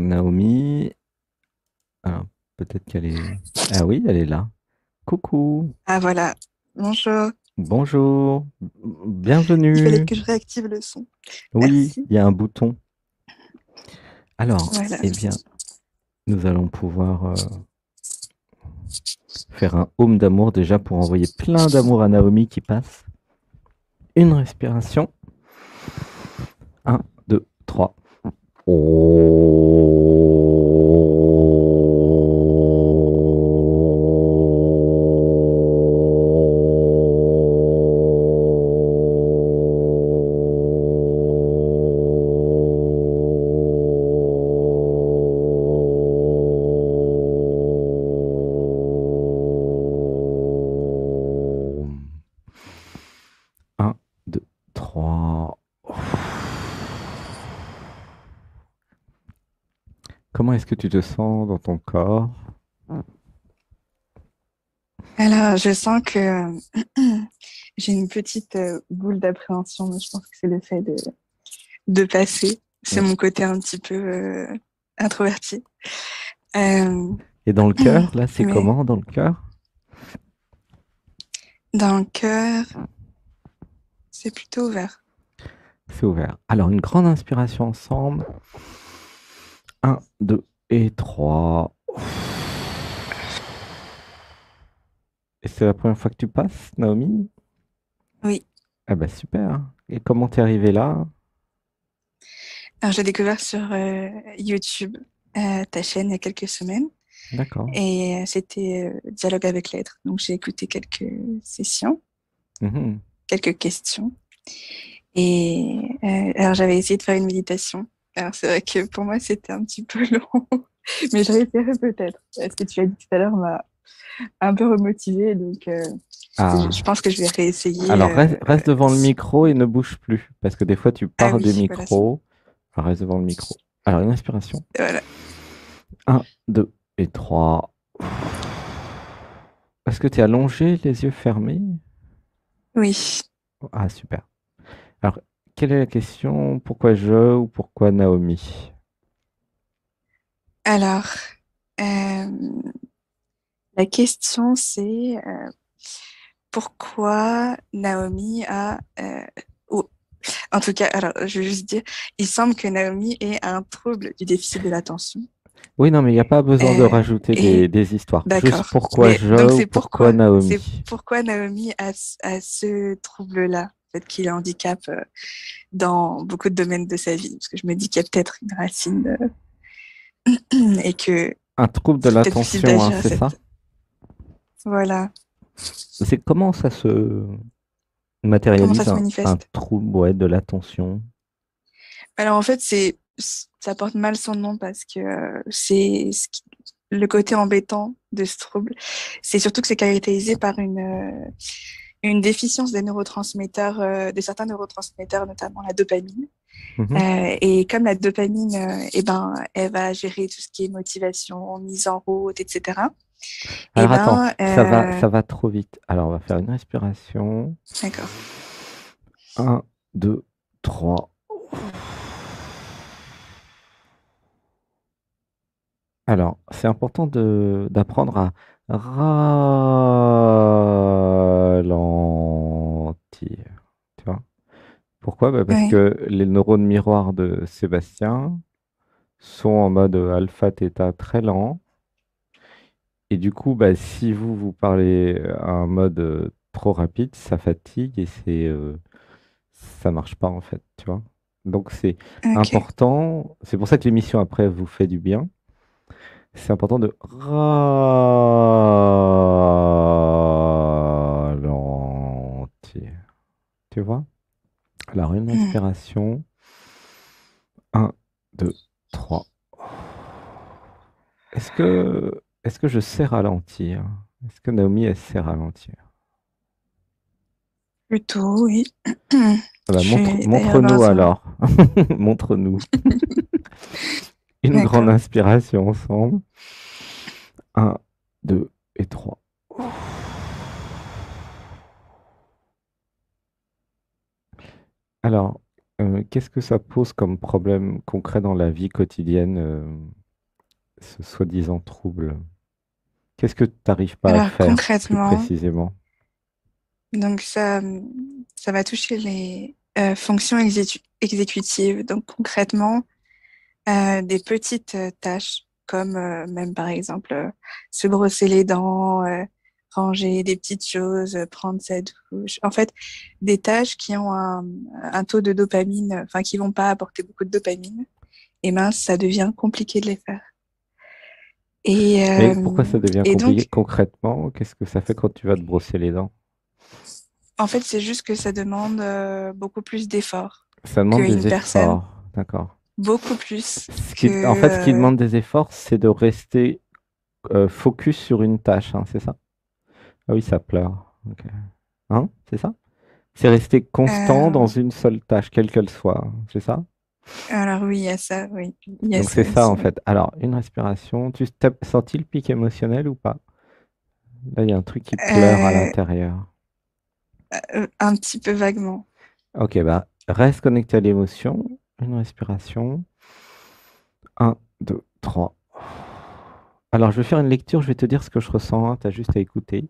Naomi, alors peut-être qu'elle est... Ah oui, elle est là. Coucou, Ah voilà, bonjour. bonjour, Il fallait bienvenue. que je réactive le son. Oui, Merci. il y a un bouton. Alors, Voilà. eh bien, nous allons pouvoir faire un home d'amour déjà pour envoyer plein d'amour à Naomi qui passe. Une respiration. Un, deux, trois. Un, deux, trois. Comment est-ce que tu te sens dans ton corps? Alors, je sens que j'ai une petite boule d'appréhension, mais je pense que c'est le fait de passer. C'est Mm. mon côté un petit peu introverti. Euh, Et dans le cœur, là, c'est mais comment dans le cœur? dans le cœur, c'est plutôt ouvert. C'est ouvert. Alors, une grande inspiration ensemble. Un, deux et trois. Et c'est la première fois que tu passes, Naomi? Oui. Ah bah super. Et comment t'es arrivée là? Alors, j'ai découvert sur YouTube ta chaîne il y a quelques semaines D'accord. et c'était Dialogue avec l'être. Donc, j'ai écouté quelques sessions, Mhm. quelques questions. Et alors, j'avais essayé de faire une méditation. Alors, c'est vrai que pour moi, c'était un petit peu long, mais je réessayerai peut-être. Ce que tu as dit tout à l'heure m'a un peu remotivée, donc je Ah. pense que je vais réessayer. Alors reste devant le micro et ne bouge plus. Parce que des fois, tu Ah pars du oui, voilà, c'est bon. micro. Alors, reste devant le micro. Alors, une inspiration. Voilà. Un, deux et trois. Est-ce que tu es allongé, les yeux fermés? Oui. Ah, super. Alors, quelle est la question? Pourquoi je ou pourquoi Naomi? Alors, euh, la question, c'est pourquoi Naomi a... ou- en tout cas, alors, je vais juste dire, il semble que Naomi ait un trouble du déficit de l'attention. Oui, non, mais il n'y a pas besoin de Euh, rajouter et des histoires. Juste d'accord. pourquoi Mais je donc ou pourquoi c'est Naomi. pourquoi Naomi a ce trouble-là, peut-être qu'il a un handicap dans beaucoup de domaines de sa vie, parce que je me dis qu'il y a peut-être une racine et que Un trouble de c'est peut-être possible l'attention, hein, d'agir à c'est ça? cette. Voilà. C'est comment ça se Comment ça matérialise se un manifeste? trouble, ouais, de l'attention? Alors en fait, ça porte mal son nom parce que le côté embêtant de ce trouble, c'est surtout que c'est caractérisé par une déficience des neurotransmetteurs, de certains neurotransmetteurs, notamment la dopamine. Mhm. Et comme la dopamine, eh ben, elle va gérer tout ce qui est motivation, mise en route, etc. Eh Alors attends, ben, ça va trop vite. Alors on va faire une respiration. d'accord. Un, deux, trois. Alors, c'est important d'apprendre à ralentir. Tu vois? Pourquoi? Bah, parce Oui, que les neurones miroirs de Sébastien sont en mode alpha, theta très lent. Et du coup, bah, si vous parlez à un mode trop rapide, ça fatigue et ça marche pas en fait, tu vois. Donc c'est ok. important. C'est pour ça que l'émission après vous fait du bien. C'est important de ralentir. Tu vois? Alors une Hmm. respiration. Un, deux, trois. Est-ce que je sais ralentir? Est-ce que Naomi, elle sait ralentir? Plutôt, oui. Ah Je bah, suis d'ailleurs montre-nous dans un. alors. Montre-nous. Une grande D'accord. inspiration ensemble. Un, deux et trois. Alors, qu'est-ce que ça pose comme problème concret dans la vie quotidienne? ce soi-disant trouble? Qu'est-ce que tu n'arrives pas à Alors faire plus concrètement, précisément? donc ça va toucher les fonctions exécutives. Donc concrètement, des petites tâches comme même par exemple se brosser les dents, ranger des petites choses, prendre sa douche. En fait, des tâches qui ont un taux de dopamine, enfin qui vont pas apporter beaucoup de dopamine. Et mince, ça devient compliqué de les faire. Et, Mais pourquoi ça devient et compliqué donc, concrètement? Qu'est-ce que ça fait quand tu vas te brosser les dents? en fait, c'est juste que ça demande beaucoup plus d'efforts Ça demande qu'une des personne, efforts, d'accord. beaucoup plus En fait, ce qui que... demande des efforts, c'est de rester focus sur une tâche, hein, c'est ça? Ah oui, ça pleure. Ok. Hein, c'est ça? C'est rester constant dans euh, une seule tâche, quelle qu'elle soit, c'est ça? alors oui, il y a ça, oui. Il y a Donc ça c'est ça en aussi, oui. fait. Alors, une respiration, tu t'as senti le pic émotionnel ou pas? Là, il y a un truc qui pleure à Euh, l'intérieur. un petit peu vaguement. Ok, bah reste connecté à l'émotion. Une respiration. Un, 2, 3. Alors, je vais faire une lecture, je vais te dire ce que je ressens. Tu as juste à écouter.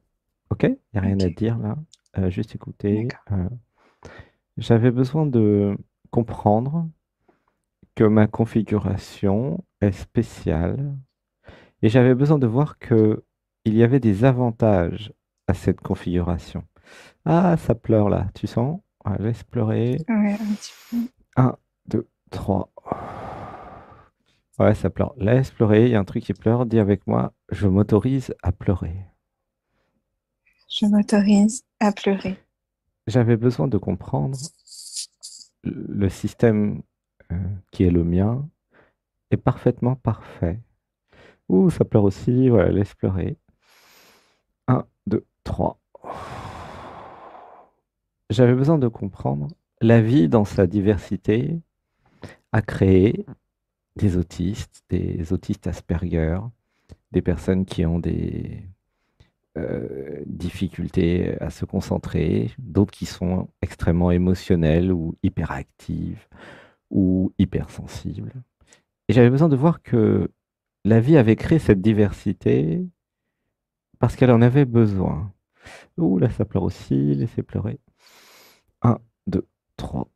Ok? Il n'y a rien Ok, à dire là. Juste écouter. d'accord. J'avais besoin de comprendre que ma configuration est spéciale et j'avais besoin de voir que il y avait des avantages à cette configuration. Ah, ça pleure là, tu sens? Ah, laisse pleurer. Ouais, un petit peu. Un, 2, 3. Ouais, ça pleure. Laisse pleurer, il y a un truc qui pleure. Dis avec moi, je m'autorise à pleurer. Je m'autorise à pleurer. J'avais besoin de comprendre le système euh, qui est le mien est parfaitement parfait. Ouh, ça pleure aussi, voilà, laisse pleurer. Un, 2, 3. J'avais besoin de comprendre la vie dans sa diversité a créé des autistes Asperger, des personnes qui ont des difficultés à se concentrer, d'autres qui sont extrêmement émotionnelles ou hyperactives ou hypersensibles. Et j'avais besoin de voir que la vie avait créé cette diversité parce qu'elle en avait besoin. Ouh, là, ça pleure aussi, laissez pleurer. Un, 2, 3.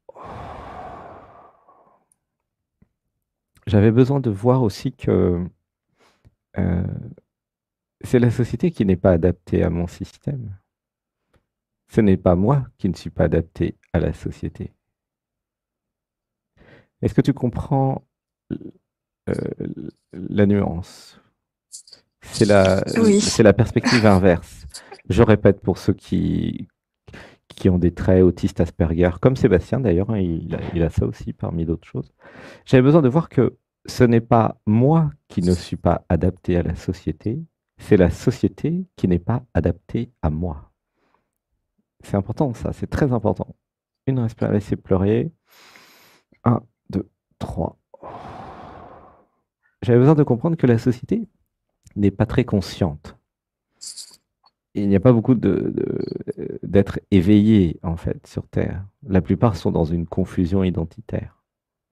J'avais besoin de voir aussi que euh, c'est la société qui n'est pas adaptée à mon système. Ce n'est pas moi qui ne suis pas adapté à la société. Est-ce que tu comprends euh, la nuance? Oui, C'est la perspective inverse. Je répète pour ceux qui ont des traits autistes Asperger, comme Sébastien d'ailleurs, hein, il a ça aussi parmi d'autres choses. J'avais besoin de voir que ce n'est pas moi qui ne suis pas adapté à la société, c'est la société qui n'est pas adaptée à moi. C'est important ça, c'est très important. Une respiration, laissez pleurer. Un, deux, trois. J'avais besoin de comprendre que la société n'est pas très consciente. Il n'y a pas beaucoup d'êtres éveillés, en fait, sur Terre. La plupart sont dans une confusion identitaire.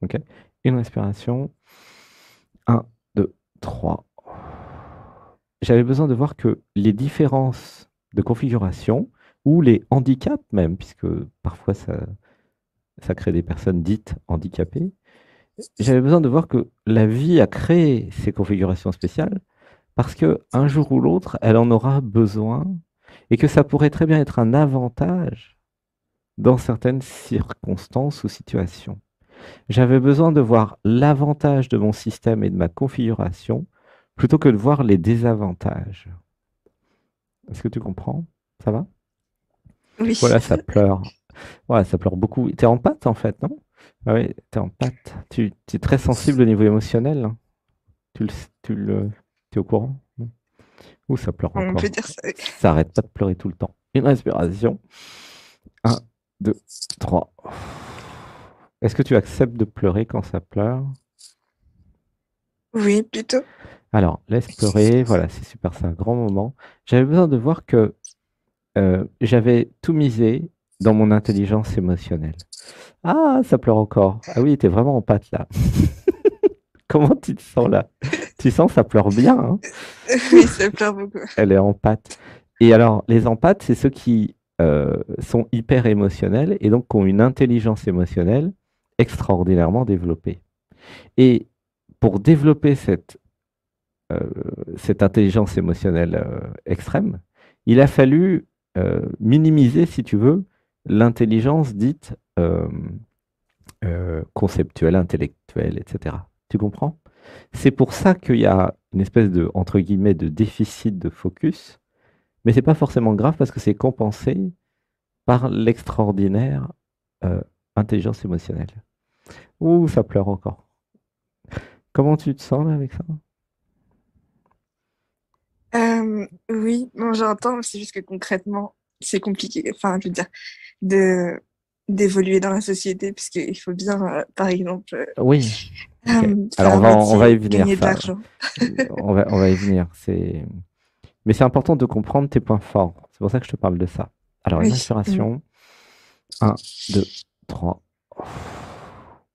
Ok. Une respiration. Un, deux, trois. J'avais besoin de voir que les différences de configuration, ou les handicaps même, puisque parfois ça crée des personnes dites handicapées, j'avais besoin de voir que la vie a créé ces configurations spéciales parce que un jour ou l'autre, elle en aura besoin et que ça pourrait très bien être un avantage dans certaines circonstances ou situations. J'avais besoin de voir l'avantage de mon système et de ma configuration plutôt que de voir les désavantages. Est-ce que tu comprends? Ça va? oui. Voilà, ça pleure. Ouais, ça pleure beaucoup. T'es en pâte en fait, non? Ah oui, t'es en pâte. Tu es très sensible au niveau émotionnel, hein. Tu le, t'es au courant? Non. Ouh, ça pleure On peut encore. dire ça. Oui. Ça arrête pas de pleurer tout le temps. Une respiration. Un, deux, trois. Est-ce que tu acceptes de pleurer quand ça pleure? Oui, plutôt. Alors, laisse pleurer. Voilà, c'est super, c'est un grand moment. J'avais besoin de voir que j'avais tout misé dans mon intelligence émotionnelle. Ah, ça pleure encore. Ah oui, t'es vraiment en pâte là. Comment tu te sens là? Tu sens, ça pleure bien, hein. Oui, ça pleure beaucoup. Elle est empathe. Et alors, les empathes, c'est ceux qui sont hyper émotionnels et donc qui ont une intelligence émotionnelle extraordinairement développée. Et pour développer euh, cette intelligence émotionnelle extrême, il a fallu minimiser, si tu veux, l'intelligence dite conceptuelle, intellectuelle, etc. Tu comprends? C'est pour ça qu'il y a une espèce de, entre guillemets, de déficit de focus, mais c'est pas forcément grave parce que c'est compensé par l'extraordinaire euh, intelligence émotionnelle. Ouh, ça pleure encore. Comment tu te sens là avec ça? Oui, bon, j'entends, mais c'est juste que concrètement, c'est compliqué. Enfin, je veux dire, de d'évoluer dans la société, puisqu'il faut bien, par exemple, Oui, ok. Alors faire un on va y métier, venir, gagner de ça. l'argent. On va y venir. Mais c'est important de comprendre tes points forts. C'est pour ça que je te parle de ça. Alors, une Oui. respiration. Un, 2, 3.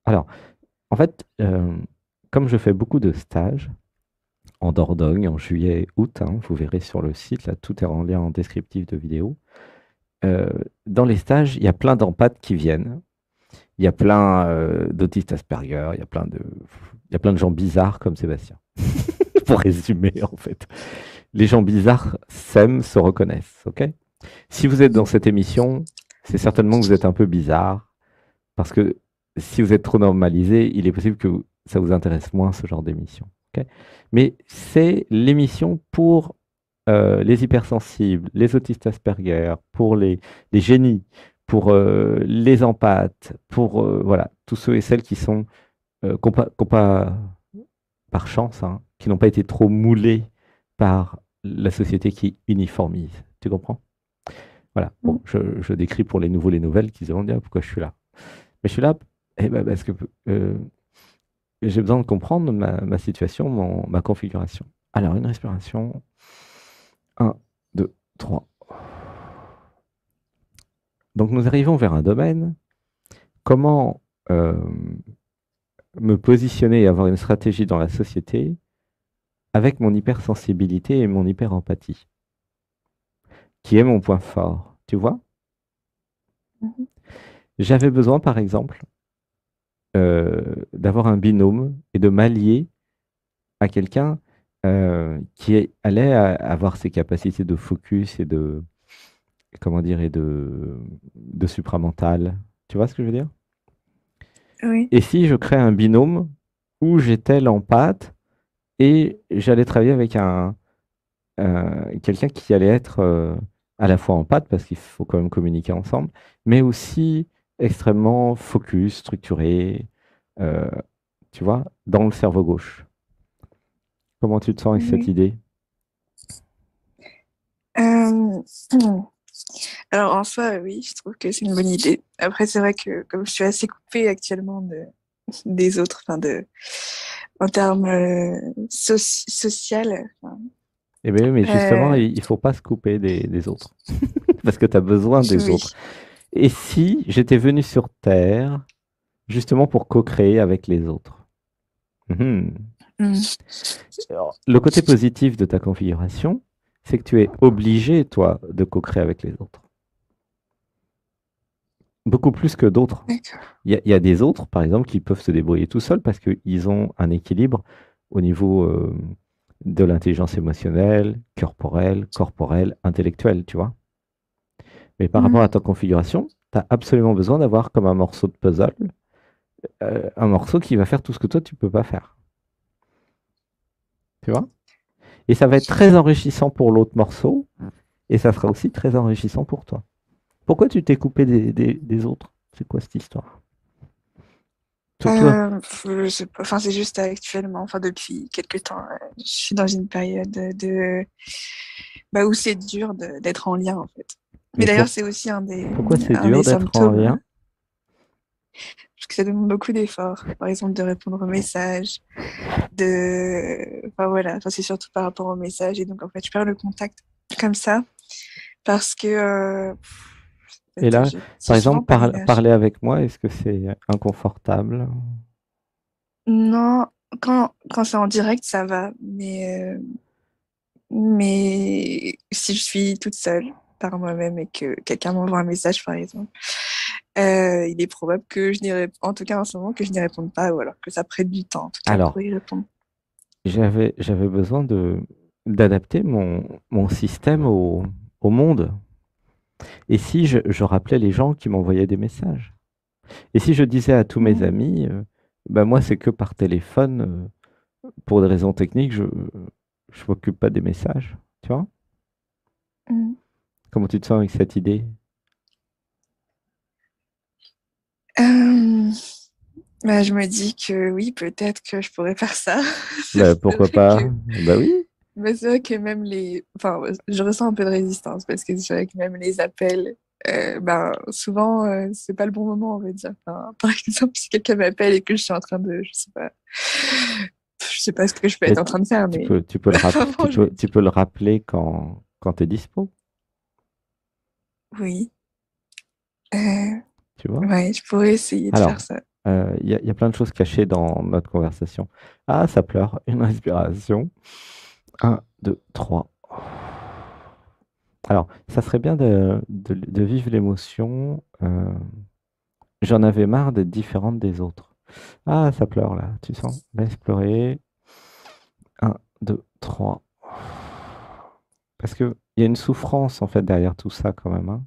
Alors, en fait, comme je fais beaucoup de stages en Dordogne, en juillet, août, hein, vous verrez sur le site, là, tout est en lien en descriptif de vidéo. Euh, dans les stages, il y a plein d'empathes qui viennent. Il y a plein d'autistes Asperger, il y a plein de gens bizarres comme Sébastien. Pour résumer, en fait. Les gens bizarres s'aiment, se reconnaissent, ok? Si vous êtes dans cette émission, c'est certainement que vous êtes un peu bizarre, parce que si vous êtes trop normalisé, il est possible que ça vous intéresse moins, ce genre d'émission, ok? Mais c'est l'émission pour les hypersensibles, les autistes Asperger, pour les génies, pour les empathes, pour voilà, tous ceux et celles qui sont, qui ont pas, par chance, hein, qui n'ont pas été trop moulés par la société qui uniformise. Tu comprends? Voilà. Bon, je décris pour les nouveaux, les nouvelles qui se demandent bien pourquoi je suis là. Mais je suis là eh ben, parce que euh, j'ai besoin de comprendre ma situation, ma configuration. Alors, une respiration. Un, 2, 3. Donc, nous arrivons vers un domaine. Comment me positionner et avoir une stratégie dans la société avec mon hypersensibilité et mon hyperempathie, qui est mon point fort. Tu vois? Mhm. J'avais besoin, par exemple, d'avoir un binôme et de m'allier à quelqu'un allait avoir ces capacités de focus et de, comment dire, et de supramental. Tu vois ce que je veux dire? Oui. Et si je crée un binôme où j'étais l'empathe et j'allais travailler avec quelqu'un qui allait être à la fois empathe, parce qu'il faut quand même communiquer ensemble, mais aussi extrêmement focus, structuré, euh, tu vois, dans le cerveau gauche. Comment tu te sens avec cette Oui. idée? Euh, Alors, en soi, oui, je trouve que c'est une bonne idée. Après, c'est vrai que comme je suis assez coupée actuellement des autres, en termes social, enfin, Eh bien, oui, mais justement, euh, il ne faut pas se couper des autres, parce que tu as besoin des autres. oui. Et si j'étais venu sur Terre, justement pour co-créer avec les autres? Mhm. Mm. Alors, le côté positif de ta configuration, c'est que tu es obligé, toi, de co-créer avec les autres. Beaucoup plus que d'autres. D'accord. Il y a des autres, par exemple, qui peuvent se débrouiller tout seuls parce qu'ils ont un équilibre au niveau de l'intelligence émotionnelle, corporelle, intellectuelle, tu vois. Mais par rapport Mm. à ta configuration, tu as absolument besoin d'avoir comme un morceau de puzzle, un morceau qui va faire tout ce que toi, tu peux pas faire. Tu vois? Et ça va être très enrichissant pour l'autre morceau, et ça sera aussi très enrichissant pour toi. Pourquoi tu t'es coupé des autres? C'est quoi cette histoire? Surtout, Je sais pas, enfin, c'est juste actuellement, enfin, depuis quelques temps, je suis dans une période bah, où c'est dur d'être en lien, en fait. Mais mais d'ailleurs, c'est aussi pourquoi c'est un dur des d'être en symptômes, lien? parce que ça demande beaucoup d'efforts. Par exemple, de répondre aux messages, enfin voilà, enfin, c'est surtout par rapport aux messages. Et donc, en fait, je perds le contact comme ça parce que, en Et fait, là, j'ai par souvent exemple, pas l'énergie. parler avec moi, est-ce que c'est inconfortable? Non, quand c'est en direct, ça va. Mais si je suis toute seule par moi-même et que quelqu'un m'envoie un message, par exemple, il est probable que je n'y réponde, en tout cas en ce moment, que je n'y réponde pas ou alors que ça prenne du temps, en tout cas, pour Alors, y répondre. j'avais besoin d'adapter mon système au monde. Et si je rappelais les gens qui m'envoyaient des messages? Et si je disais à tous mes Mhm. amis, bah moi, c'est que par téléphone, pour des raisons techniques, je ne m'occupe pas des messages. Tu vois? Mhm. Comment tu te sens avec cette idée? Euh, Bah, je me dis que oui, peut-être que je pourrais faire ça. Bah, C'est pourquoi vrai pas? que, Bah oui. mais c'est vrai que même les, enfin, ouais, je ressens un peu de résistance parce que c'est vrai que même les appels, ben, souvent, c'est pas le bon moment, on va dire. Enfin, par exemple, si quelqu'un m'appelle et que je suis en train de, je sais pas ce que je peux Mais être en train de faire, mais tu peux vraiment, je me tu dis peux le rappeler quand tu es dispo, oui, euh, tu vois? ouais, je pourrais essayer de faire Alors, ça. il y a plein de choses cachées dans notre conversation. Ah, ça pleure. Une respiration. Un, 2, 3. Alors, ça serait bien de vivre l'émotion. J'en avais marre d'être différente des autres. Ah, ça pleure là, tu sens? Laisse pleurer. Un, 2, 3. Parce qu'il y a une souffrance en fait derrière tout ça quand même, hein.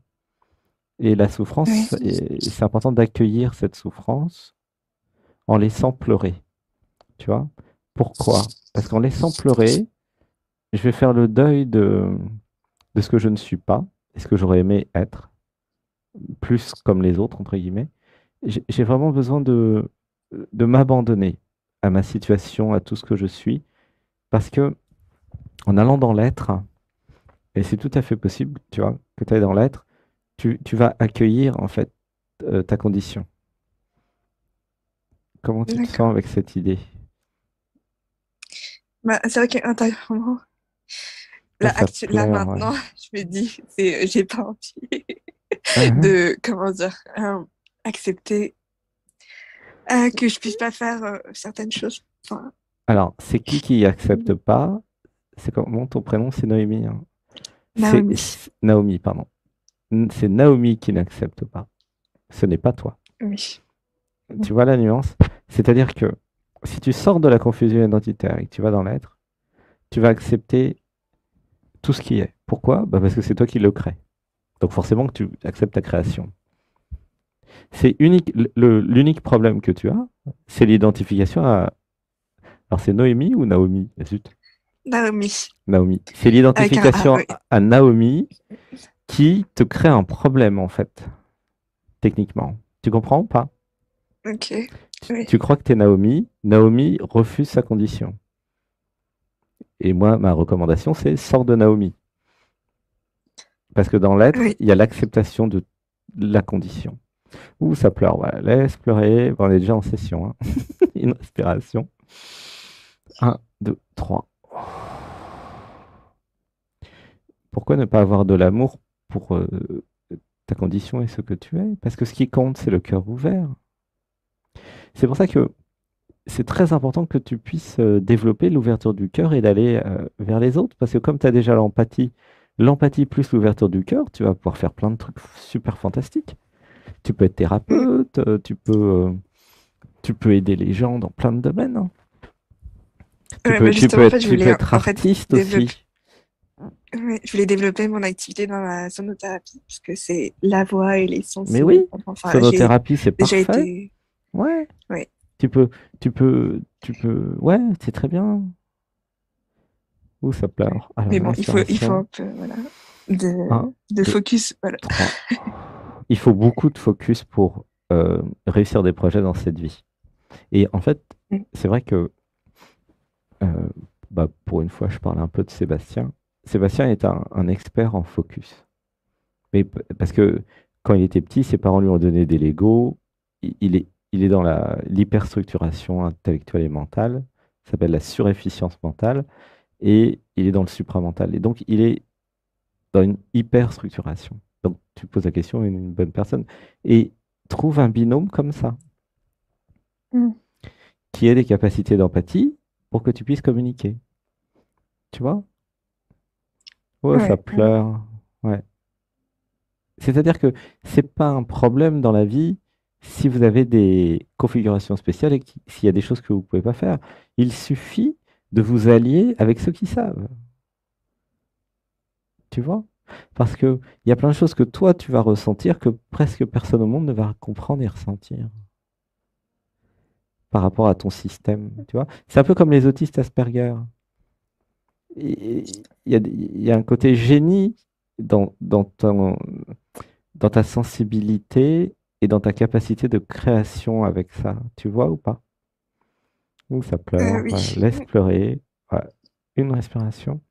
Et la Oui, souffrance, c'est important d'accueillir cette souffrance en laissant pleurer, tu vois? Pourquoi? Parce qu'en laissant pleurer, je vais faire le deuil de ce que je ne suis pas et ce que j'aurais aimé être, plus comme les autres, entre guillemets. J'ai vraiment besoin de m'abandonner à ma situation, à tout ce que je suis, parce que en allant dans l'être, et c'est tout à fait possible, tu vois, que tu ailles dans l'être, tu vas accueillir en fait ta condition. Comment tu te sens d'accord. avec cette idée? Bah, c'est vrai qu'intérieurement, Ah, ça là pleure, ouais. maintenant, je me dis, j'ai pas envie Uhum. de, comment dire, accepter que je puisse pas faire certaines choses. Enfin, Alors, c'est qui accepte pas? C'est comment ton prénom? C'est Noémie, hein. Naomi. Naomi, pardon. C'est Naomi qui n'accepte pas. Ce n'est pas toi. Oui. Tu vois la nuance? C'est-à-dire que si tu sors de la confusion identitaire et que tu vas dans l'être, tu vas accepter tout ce qui est. Pourquoi? Bah parce que c'est toi qui le crée. Donc forcément que tu acceptes ta création. C'est unique. L'unique problème que tu as, c'est l'identification à. Alors c'est Noémie ou Naomi? Zut. Naomi. Naomi. C'est Avec un A, l'identification oui. à Naomi qui te crée un problème en fait, techniquement. Tu comprends ou pas? Ok. Oui. Tu crois que tu es Naomi. Naomi refuse sa condition. Et moi, ma recommandation, c'est sors de Naomi. Parce que dans l'être, Oui. il y a l'acceptation de la condition. Ouh, ça pleure, voilà. Laisse pleurer. Bon, on est déjà en session, hein. Une respiration. Un, 2, 3. Pourquoi ne pas avoir de l'amour pour ta condition et ce que tu es? Parce que ce qui compte, c'est le cœur ouvert. C'est pour ça que c'est très important que tu puisses développer l'ouverture du cœur et d'aller vers les autres. Parce que comme tu as déjà l'empathie plus l'ouverture du cœur, tu vas pouvoir faire plein de trucs super fantastiques. Tu peux être Mm. thérapeute, tu peux aider les gens dans plein de domaines, hein. Ouais, bah justement, en fait, je Tu peux voulais être en fait artiste développer. aussi. Ouais, je voulais développer mon activité dans la sonothérapie parce que c'est la voix et les sons Mais s'y oui, répondent. Enfin, j'ai sonothérapie, c'est déjà parfait. été. Ouais, Ouais. ouais, c'est très bien. Ouh, ça Ouais. pleure. Alors, Mais une bon, il faut respiration. un peu, voilà, Un, de 2, focus, voilà. 3. Il faut beaucoup de focus pour réussir des projets dans cette vie. Et en fait, Mm. c'est vrai que, euh, bah, pour une fois, je parle un peu de Sébastien. Sébastien est un expert en focus. Mais parce que quand il était petit, ses parents lui ont donné des Legos. Il est dans l'hyperstructuration intellectuelle et mentale. Ça s'appelle la surefficience mentale. Et il est dans le supramental. Et donc, il est dans une hyperstructuration. Donc, tu poses la question à une bonne personne. Et trouve un binôme comme ça, Mm. qui ait des capacités d'empathie pour que tu puisses communiquer. Tu vois? Oh, ça Ouais, ouais. pleure. Ouais. C'est-à-dire que c'est pas un problème dans la vie si vous avez des configurations spéciales et s'il y a des choses que vous pouvez pas faire. Il suffit de vous allier avec ceux qui savent. Tu vois? Parce que il y a plein de choses que toi tu vas ressentir que presque personne au monde ne va comprendre et ressentir par rapport à ton système. Tu vois? C'est un peu comme les autistes Asperger. Il y a un côté génie dans ta sensibilité et dans ta capacité de création avec ça. Tu vois ou pas? Ouh, ça pleure. Oui. Ouais, laisse pleurer. Ouais. Une respiration.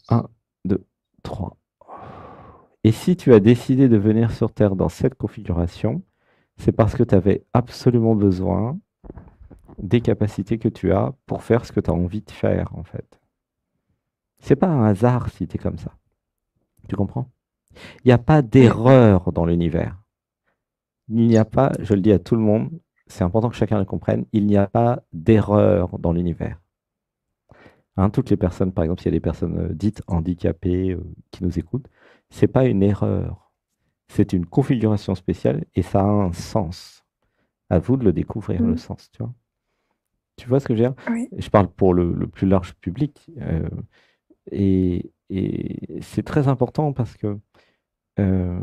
Un, deux, trois. Et si tu as décidé de venir sur Terre dans cette configuration, c'est parce que tu avais absolument besoin des capacités que tu as pour faire ce que tu as envie de faire, en fait. C'est pas un hasard si tu es comme ça. Tu comprends? Il n'y a pas Ouais, ouais. d'erreur dans l'univers. Il n'y a pas, je le dis à tout le monde, c'est important que chacun le comprenne, il n'y a pas d'erreur dans l'univers. Hein, toutes les personnes, par exemple, s'il y a des personnes dites handicapées qui nous écoutent, c'est pas une erreur. C'est une configuration spéciale et ça a un sens. À vous de le découvrir, le Mm. sens, tu vois. Tu vois ce que je veux dire? Oui. Je parle pour le plus large public. Et c'est très important parce que euh,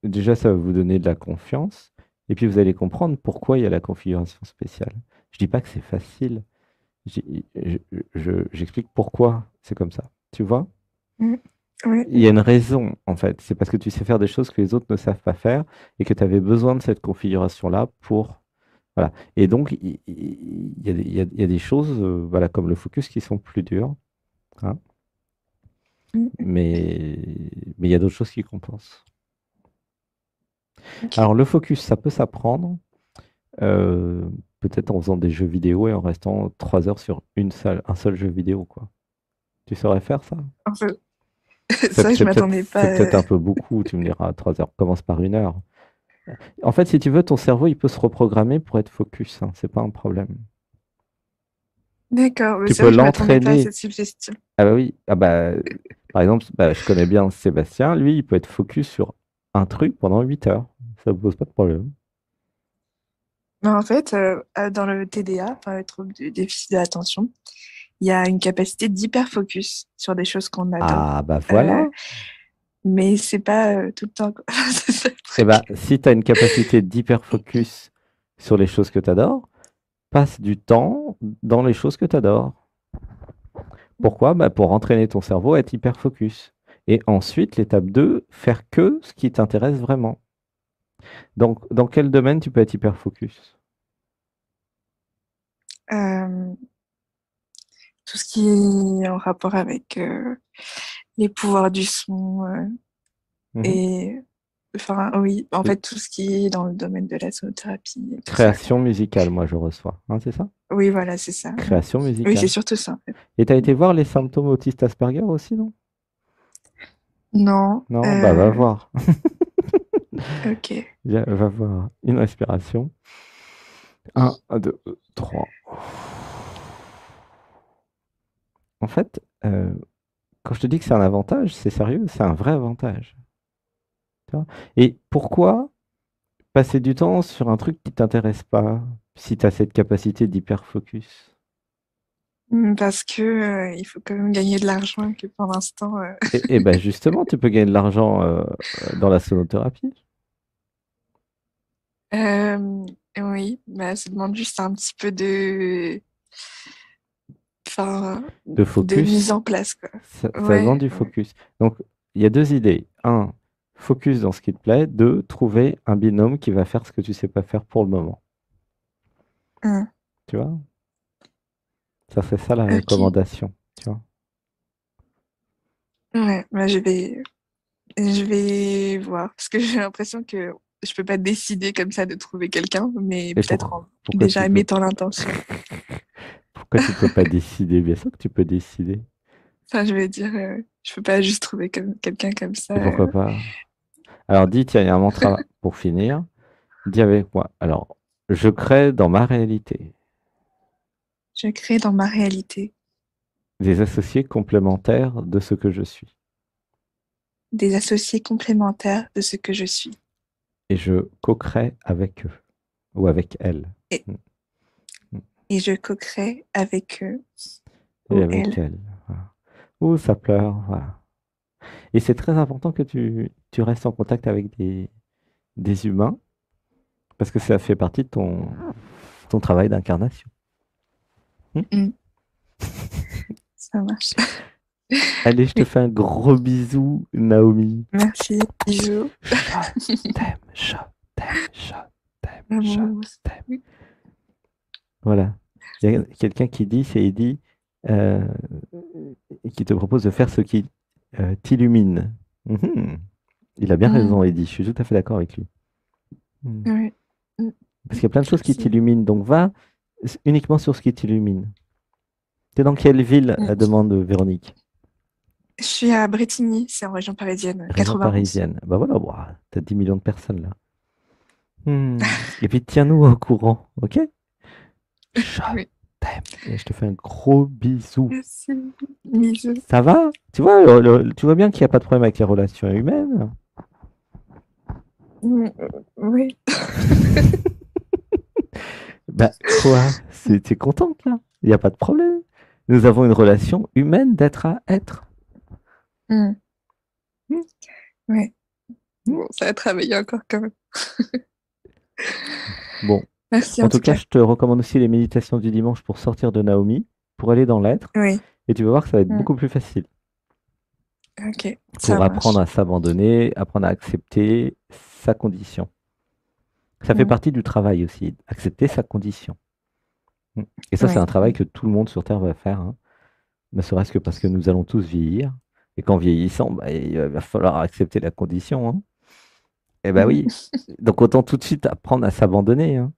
déjà, ça va vous donner de la confiance. Et puis, vous allez comprendre pourquoi il y a la configuration spéciale. Je dis pas que c'est facile. J'explique pourquoi c'est comme ça. Tu vois? Mm. Oui. Il y a une raison, en fait. C'est parce que tu sais faire des choses que les autres ne savent pas faire et que tu avais besoin de cette configuration-là pour... Voilà. Et donc, il y a il y a des choses, voilà, comme le focus, qui sont plus dures, hein. Mm. Mais, mais il y a d'autres choses qui compensent. Ok. Alors, le focus, ça peut s'apprendre, euh, peut-être en faisant des jeux vidéo et en restant 3 heures sur un seul jeu vidéo, quoi. Tu saurais faire ça? Enfin, ça, je m'attendais pas. C'est peut-être un peu beaucoup, tu me diras, 3 heures. Commence par 1 heure. En fait, si tu veux, ton cerveau, il peut se reprogrammer pour être focus, hein, c'est pas un problème. D'accord, mais Tu c'est peux vrai que je m'attendais pas à l'entraîner. cette suggestion. Ah bah oui, ah bah, par exemple, bah, je connais bien Sébastien, lui, il peut être focus sur un truc pendant 8 heures. Ça ne pose pas de problème. Mais en fait, dans le TDA, enfin, le trouble du déficit de l'attention, il y a une capacité d'hyperfocus sur des choses qu'on adore. Ah bah Euh, voilà. mais c'est pas tout le temps, quoi. C'est ça le Et bah, truc. si tu as une capacité d'hyper-focus sur les choses que tu adores, passe du temps dans les choses que tu adores. Pourquoi? Bah, pour entraîner ton cerveau à être hyper-focus. Et ensuite, l'étape 2, faire que ce qui t'intéresse vraiment. Donc, dans quel domaine tu peux être hyper-focus? Euh, tout ce qui est en rapport avec les pouvoirs du son Mhm. et enfin oui, en fait tout ce qui est dans le domaine de la sonothérapie et tout ça, quoi. Création musicale, moi, je reçois. Hein, c'est ça? Oui, voilà, c'est ça. Ouais. Création Oui, c'est musicale. surtout ça, en fait. Et tu as été voir les symptômes autistes Asperger aussi, non? Non, Non? Bah, va voir. ok. Viens, va voir. Une respiration. Un, deux, trois. En fait, quand je te dis que c'est un avantage, c'est sérieux, c'est un vrai avantage. Tu vois. Et pourquoi passer du temps sur un truc qui t'intéresse pas si tu as cette capacité d'hyper-focus? Parce que il faut quand même gagner de l'argent et que pour l'instant, Et ben justement, tu peux gagner de l'argent dans la sonothérapie, euh, oui, bah, ça demande juste un petit peu enfin, de de mise focus. en place, quoi. Ça demande Ouais, du ouais. focus. Donc, il y a deux idées. Un, focus dans ce qui te plaît. Deux, trouver un binôme qui va faire ce que tu sais pas faire pour le moment. Hum, Tu vois? Ça serait ça la ok. recommandation. Tu vois? Ouais, bah, je vais voir parce que j'ai l'impression que je peux pas décider comme ça de trouver quelqu'un, mais Et peut-être en pourquoi tu déjà peux mettant l'intention. pourquoi tu peux pas décider? Bien sûr que tu peux décider. Enfin, je vais dire, je peux pas juste trouver quelqu'un comme ça. Et pourquoi pas? Alors dis, tiens, il y a un mantra pour finir. Dis avec moi. Alors, Je crée dans ma réalité Je crée dans ma réalité des associés complémentaires de ce que je suis. des associés complémentaires de ce que je suis. Et je co-crée avec eux ou avec elles. Et, Mm, mm. et je co-crée avec eux Et ou avec elles. elles. Voilà. Ouh, ça pleure. Voilà. Et c'est très important que tu restes en contact avec des humains parce que ça fait partie de ton travail d'incarnation. Hmm. Mm, ça marche. Allez, je te Oui, fais un gros bisou, Naomi. merci. Bisous. Je t'aime, je t'aime, je t'aime, je Vraiment. t'aime. Voilà. Il y a quelqu'un qui dit, il dit, euh, qui te propose de faire ce qui t'illumine. Mhm. Il a bien Mm, raison, Eddie. Je suis tout à fait d'accord avec lui. Mhm. ouais. Mm, Parce qu'il y a plein de choses qui merci. t'illuminent. Donc va uniquement sur ce qui t'illumine. T'es dans quelle ville, Mm. demande Véronique? Je suis à Brétigny, c'est en région parisienne, Région 91. parisienne. Bah voilà, t'as 10 millions de personnes là. Et puis tiens-nous au courant, ok? Je Oui, t'aime. Et je te fais un gros bisou. merci. Bisous. Ça va? Tu vois, tu vois bien qu'il n'y a pas de problème avec les relations humaines. Mm, oui, Bah quoi? T'es contente là? Il n'y a pas de problème. Nous avons une relation humaine d'être à être. mm, Hmm, ouais. hmm. Bon, ça va travailler encore quand même. Bon, Merci en en tout tout cas, cas. je te recommande aussi les méditations du dimanche pour sortir de Naomi, pour aller dans l'être. Oui, Et tu vas voir que ça va être mm, beaucoup plus facile. ok, ça Pour apprendre marche. à s'abandonner, apprendre à accepter sa condition. Ça fait Mm, partie du travail aussi, accepter sa condition. Hmm. Et ça, c'est oui, un travail mm, que tout le monde sur Terre va faire, hein. Ne serait-ce que parce que nous allons tous vieillir. Et qu'en vieillissant, bah, il va falloir accepter la condition, hein. Eh ben mm, oui. Donc autant tout de suite apprendre à s'abandonner, hein.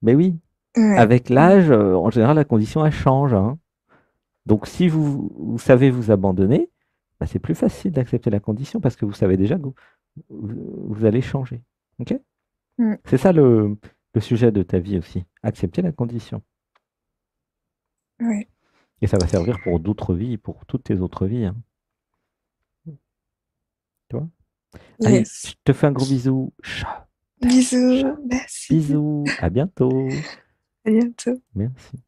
Mais oui, ouais, avec mm, l'âge, en général, la condition, elle change, hein. Donc si vous savez vous abandonner, bah, c'est plus facile d'accepter la condition parce que vous savez déjà que vous allez changer. Ok? mm, C'est ça le sujet de ta vie aussi. Accepter la condition. ouais. Et ça va servir pour d'autres vies, pour toutes tes autres vies, hein. Tu vois? Allez, je Yes. te fais un gros bisou. Chat, chat. Bisous, merci. Bisous, à bientôt. À bientôt. Merci.